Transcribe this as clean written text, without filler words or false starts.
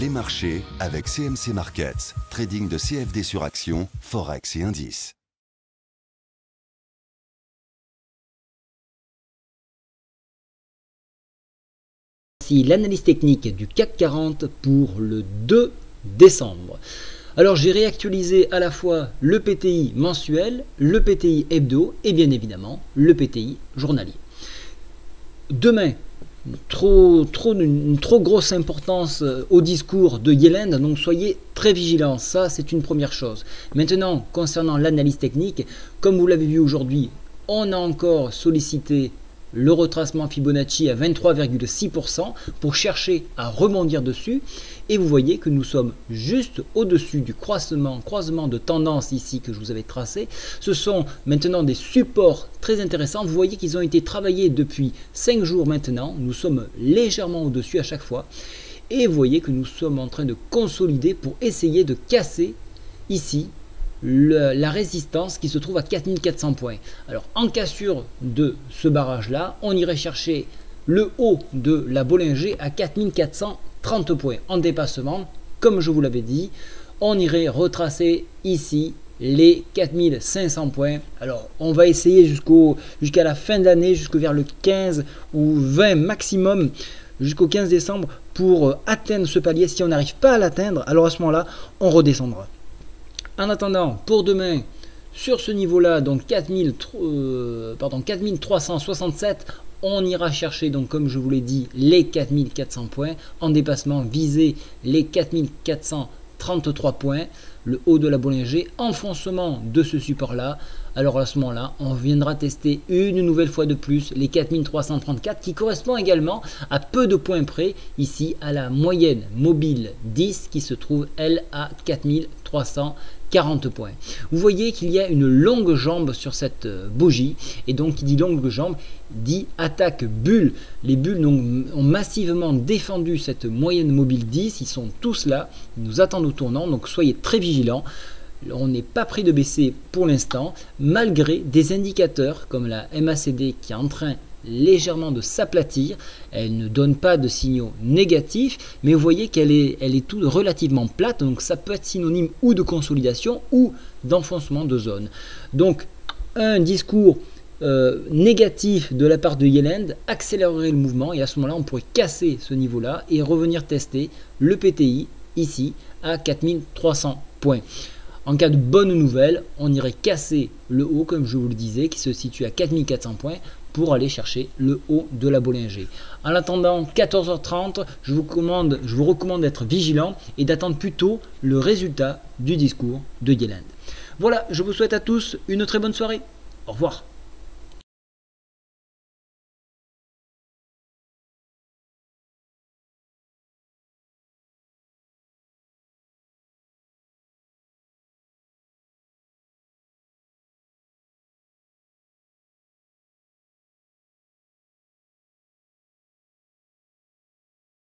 Les marchés avec CMC Markets, trading de CFD sur action, Forex et indices. Voici l'analyse technique du CAC 40 pour le 2 décembre. Alors j'ai réactualisé à la fois le PTI mensuel, le PTI hebdo et bien évidemment le PTI journalier. Demain, une trop grosse importance au discours de Yellen, donc soyez très vigilants, ça c'est une première chose. Maintenant, concernant l'analyse technique, comme vous l'avez vu aujourd'hui, on a encore sollicité le retracement Fibonacci à 23,6% pour chercher à rebondir dessus. Et vous voyez que nous sommes juste au-dessus du croisement de tendance ici que je vous avais tracé. Ce sont maintenant des supports très intéressants. Vous voyez qu'ils ont été travaillés depuis 5 jours maintenant. Nous sommes légèrement au-dessus à chaque fois. Et vous voyez que nous sommes en train de consolider pour essayer de casser ici la résistance qui se trouve à 4400 points. Alors en cassure de ce barrage là, on irait chercher le haut de la Bollinger à 4430 points. En dépassement, comme je vous l'avais dit, on irait retracer ici les 4500 points. Alors on va essayer jusqu'à la fin de l'année, jusqu'à vers le 15 ou 20 maximum, jusqu'au 15 décembre pour atteindre ce palier. Si on n'arrive pas à l'atteindre, alors à ce moment là on redescendra. En attendant, pour demain, sur ce niveau-là, donc 4367, on ira chercher, donc comme je vous l'ai dit, les 4400 points. En dépassement, viser les 4433 points, le haut de la Bollinger, enfoncement de ce support-là. Alors à ce moment-là, on viendra tester une nouvelle fois de plus les 4334 qui correspond également à peu de points près, ici à la moyenne mobile 10 qui se trouve, elle, à 4340 points. Vous voyez qu'il y a une longue jambe sur cette bougie, et donc qui dit longue jambe dit attaque bulle. Les bulles ont massivement défendu cette moyenne mobile 10, ils sont tous là, ils nous attendent au tournant, donc soyez très vigilants. On n'est pas prêt de baisser pour l'instant, malgré des indicateurs comme la MACD qui est en train légèrement de s'aplatir. Elle ne donne pas de signaux négatifs, mais vous voyez qu'elle est tout relativement plate, donc ça peut être synonyme ou de consolidation ou d'enfoncement de zone. Donc un discours négatif de la part de Yellen accélérerait le mouvement, et à ce moment-là on pourrait casser ce niveau-là et revenir tester le PTI ici à 4300 points. En cas de bonne nouvelle, on irait casser le haut, comme je vous le disais, qui se situe à 4400 points pour aller chercher le haut de la Bollinger. En attendant 14h30, je vous recommande d'être vigilant et d'attendre plutôt le résultat du discours de Yellen. Voilà, je vous souhaite à tous une très bonne soirée. Au revoir.